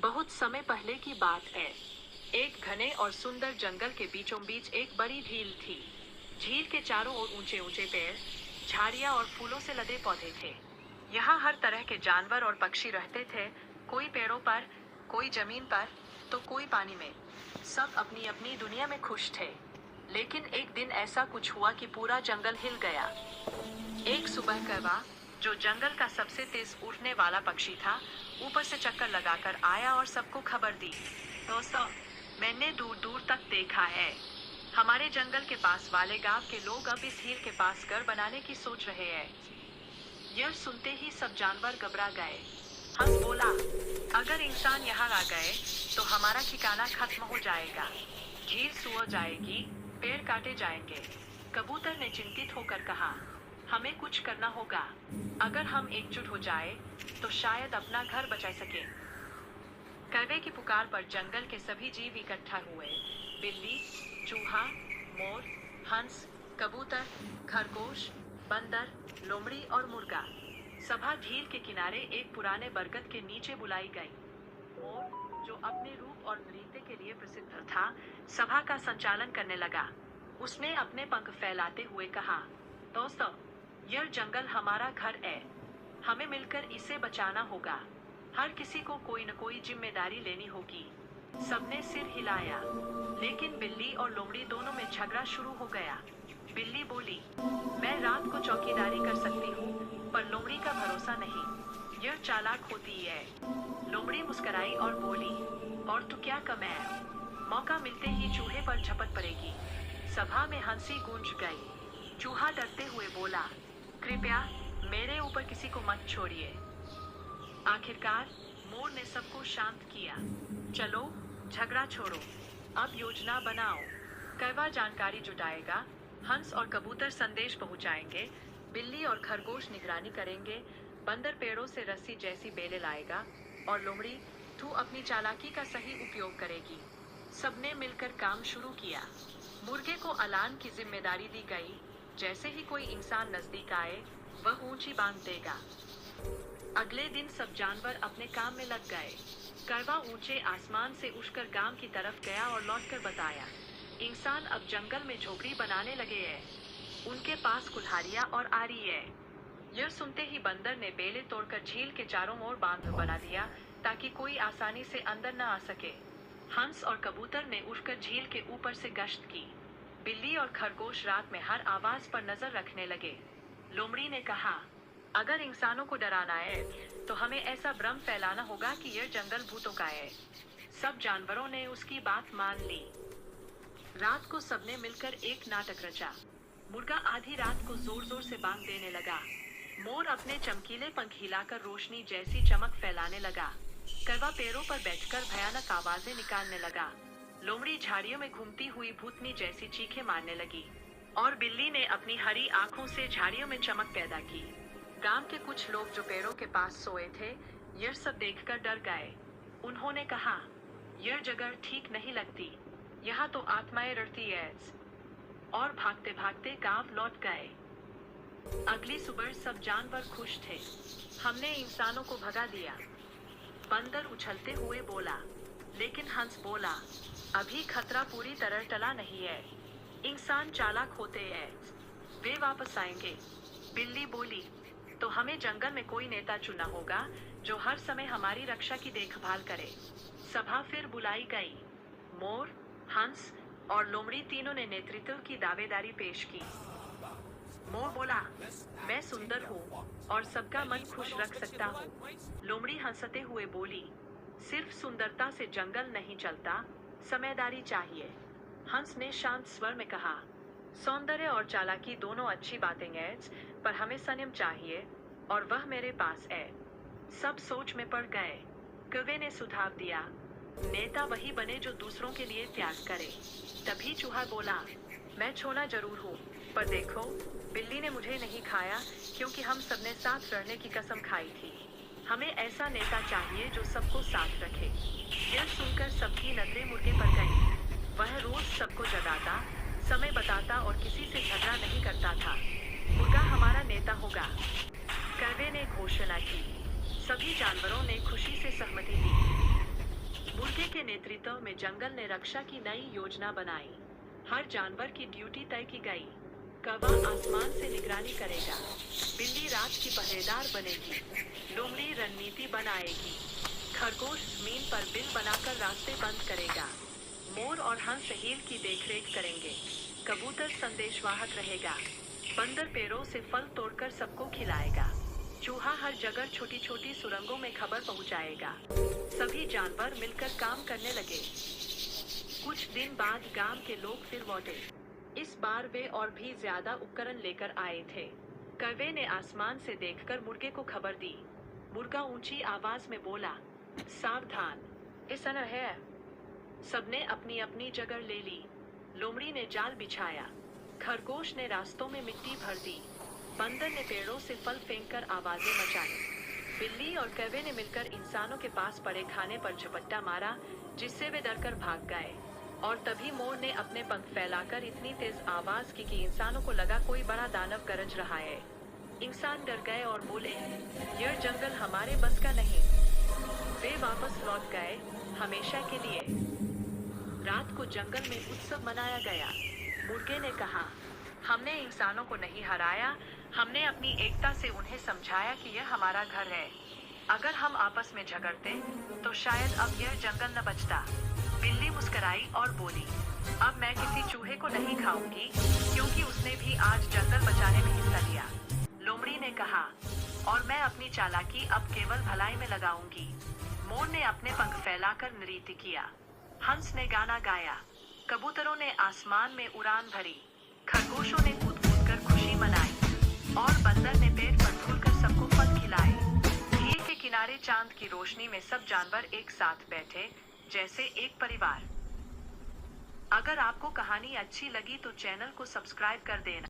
बहुत समय पहले की बात है। एक घने और सुंदर जंगल के बीचों बीच एक बड़ी झील थी। झील के चारों ओर ऊंचे ऊंचे पेड़, झाड़ियां और फूलों से लदे पौधे थे। यहाँ हर तरह के जानवर और पक्षी रहते थे, कोई पेड़ों पर, कोई जमीन पर, तो कोई पानी में। सब अपनी अपनी दुनिया में खुश थे। लेकिन एक दिन ऐसा कुछ हुआ कि पूरा जंगल हिल गया। एक सुबह कौवा, जो जंगल का सबसे तेज उड़ने वाला पक्षी था, ऊपर से चक्कर लगाकर आया और सबको खबर दी। दोस्तों, मैंने दूर दूर तक देखा है, हमारे जंगल के पास वाले गांव के लोग अब इस झील के पास घर बनाने की सोच रहे हैं। यह सुनते ही सब जानवर घबरा गए। हंस बोला, अगर इंसान यहाँ आ गए तो हमारा ठिकाना खत्म हो जाएगा। झील सूख जाएगी, पेड़ काटे जाएंगे। कबूतर ने चिंतित होकर कहा, हमें कुछ करना होगा। अगर हम एकजुट हो जाए तो शायद अपना घर बचा सके। कौवे की पुकार पर जंगल के सभी जीव इकट्ठा हुए। बिल्ली, चूहा, मोर, हंस, कबूतर, खरगोश, बंदर, लोमड़ी और मुर्गा। सभा झील के किनारे एक पुराने बरगद के नीचे बुलाई गई। मोर, जो अपने रूप और नृत्य के लिए प्रसिद्ध था, सभा का संचालन करने लगा। उसने अपने पंख फैलाते हुए कहा, दोस्तों, यह जंगल हमारा घर है। हमें मिलकर इसे बचाना होगा। हर किसी को कोई न कोई जिम्मेदारी लेनी होगी। सबने सिर हिलाया, लेकिन बिल्ली और लोमड़ी दोनों में झगड़ा शुरू हो गया। बिल्ली बोली, मैं रात को चौकीदारी कर सकती हूँ, पर लोमड़ी का भरोसा नहीं, यह चालाक होती है। लोमड़ी मुस्कुराई और बोली, और तू क्या कम है? मौका मिलते ही चूहे पर झपट पड़ेगी। सभा में हंसी गूंज गई। चूहा डरते हुए बोला, कृपया मेरे ऊपर किसी को मत छोड़िए। आखिरकार मोर ने सबको शांत किया। चलो, झगड़ा छोड़ो, अब योजना बनाओ। कौवा जानकारी जुटाएगा, हंस और कबूतर संदेश पहुंचाएंगे, बिल्ली और खरगोश निगरानी करेंगे, बंदर पेड़ों से रस्सी जैसी बेलें लाएगा, और लोमड़ी, तू अपनी चालाकी का सही उपयोग करेगी। सबने मिलकर काम शुरू किया। मुर्गे को अलार्म की जिम्मेदारी दी गई। जैसे ही कोई इंसान नजदीक आए, वह ऊंची बांग देगा। अगले दिन सब जानवर अपने काम में लग गए। कौवा ऊंचे आसमान से उड़कर गांव की तरफ गया और लौटकर बताया, इंसान अब जंगल में झोपड़ी बनाने लगे हैं। उनके पास कुल्हाड़ियां और आरी है। यह सुनते ही बंदर ने बेलें तोड़कर झील के चारों ओर बांध बना दिया, ताकि कोई आसानी से अंदर न आ सके। हंस और कबूतर ने उड़कर झील के ऊपर से गश्त की। बिल्ली और खरगोश रात में हर आवाज पर नजर रखने लगे। लोमड़ी ने कहा, अगर इंसानों को डराना है तो हमें ऐसा भ्रम फैलाना होगा कि यह जंगल भूतों का है। सब जानवरों ने उसकी बात मान ली। रात को सबने मिलकर एक नाटक रचा। मुर्गा आधी रात को जोर जोर से बांग देने लगा। मोर अपने चमकीले पंख हिलाकर रोशनी जैसी चमक फैलाने लगा। कौवा पेड़ों पर बैठकर भयानक आवाजें निकालने लगा। लोमड़ी झाड़ियों में घूमती हुई भूतनी जैसी चीखें मारने लगी, और बिल्ली ने अपनी हरी आंखों से झाड़ियों में चमक पैदा की। गांव के कुछ लोग जो पेड़ों के पास सोए थे, यह सब देखकर डर गए। उन्होंने कहा, यह जगह ठीक नहीं लगती, यहाँ तो आत्माएं रहती है, और भागते भागते गांव लौट गए। अगली सुबह सब जानवर खुश थे। हमने इंसानों को भगा दिया। बंदर उछलते हुए बोला। लेकिन हंस बोला, अभी खतरा पूरी तरह टला नहीं है। इंसान चालाक होते हैं, वे वापस आएंगे। बिल्ली बोली, तो हमें जंगल में कोई नेता चुनना होगा जो हर समय हमारी रक्षा की देखभाल करे। सभा फिर बुलाई गई। मोर, हंस और लोमड़ी तीनों ने नेतृत्व की दावेदारी पेश की। मोर बोला, मैं सुंदर हूँ और सबका मन खुश रख सकता हूँ। लोमड़ी हंसते हुए बोली, सिर्फ सुंदरता से जंगल नहीं चलता, समझदारी चाहिए। हंस ने शांत स्वर में कहा, सौंदर्य और चालाकी दोनों अच्छी बातें हैं, पर हमें संयम चाहिए, और वह मेरे पास है। सब सोच में पड़ गए। कौवे ने सुझाव दिया, नेता वही बने जो दूसरों के लिए त्याग करे। तभी चूहा बोला, मैं छोना जरूर हूँ, पर देखो, बिल्ली ने मुझे नहीं खाया क्योंकि हम सबने साथ रहने की कसम खाई थी। हमें ऐसा नेता चाहिए जो सबको साथ रखे। यह सुनकर सबकी नजरें मुर्गे पर गईं। वह रोज सबको जगाता, समय बताता और किसी से झगड़ा नहीं करता था। मुर्गा हमारा नेता होगा, कौवे ने घोषणा की। सभी जानवरों ने खुशी से सहमति दी। के नेतृत्व में जंगल ने रक्षा की नई योजना बनाई। हर जानवर की ड्यूटी तय की गई। कौवा आसमान से निगरानी करेगा, बिल्ली रात की पहरेदार बनेगी, लोमड़ी रणनीति बनाएगी, खरगोश जमीन पर बिल बनाकर रास्ते बंद करेगा, मोर और हंस हील की देखरेख करेंगे, कबूतर संदेशवाहक रहेगा, बंदर पेड़ों से फल तोड़कर सबको खिलाएगा, चूहा हर जगह छोटी छोटी सुरंगों में खबर पहुंचाएगा। सभी जानवर मिलकर काम करने लगे। कुछ दिन बाद गांव के लोग फिर लौटे। इस बार वे और भी ज्यादा उपकरण लेकर आए थे। कौवे ने आसमान से देखकर मुर्गे को खबर दी। मुर्गा ऊंची आवाज में बोला, सावधान, इस अनर है। सबने अपनी अपनी जगह ले ली। लोमड़ी ने जाल बिछाया, खरगोश ने रास्तों में मिट्टी भर दी, बंदर ने पेड़ों से फल फेंककर आवाजें मचाई, बिल्ली और कौवे ने मिलकर इंसानों के पास पड़े खाने पर झपट्टा मारा, जिससे वे डरकर भाग गए। और तभी मोर ने अपने पंख फैलाकर इतनी तेज आवाज की कि इंसानों को लगा कोई बड़ा दानव गरज रहा है। इंसान डर गए और बोले, यह जंगल हमारे बस का नहीं। वे वापस लौट गए, हमेशा के लिए। रात को जंगल में उत्सव मनाया गया। मुर्गे ने कहा, हमने इंसानों को नहीं हराया, हमने अपनी एकता से उन्हें समझाया कि यह हमारा घर है। अगर हम आपस में झगड़ते तो शायद अब यह जंगल न बचता। बिल्ली मुस्कुराई और बोली, अब मैं किसी चूहे को नहीं खाऊंगी, क्योंकि उसने भी आज जंगल बचाने में हिस्सा लिया। लोमड़ी ने कहा, और मैं अपनी चालाकी अब केवल भलाई में लगाऊंगी। मोर ने अपने पंख फैलाकर नृत्य किया, हंस ने गाना गाया, कबूतरों ने आसमान में उड़ान भरी, खरगोशों ने कूद कूद कर खुशी मनाई, और बंदर ने पेड़ पर झूलकर सबको फल खिलाए। झील के किनारे चांद की रोशनी में सब जानवर एक साथ बैठे, जैसे एक परिवार। अगर आपको कहानी अच्छी लगी तो चैनल को सब्सक्राइब कर देना।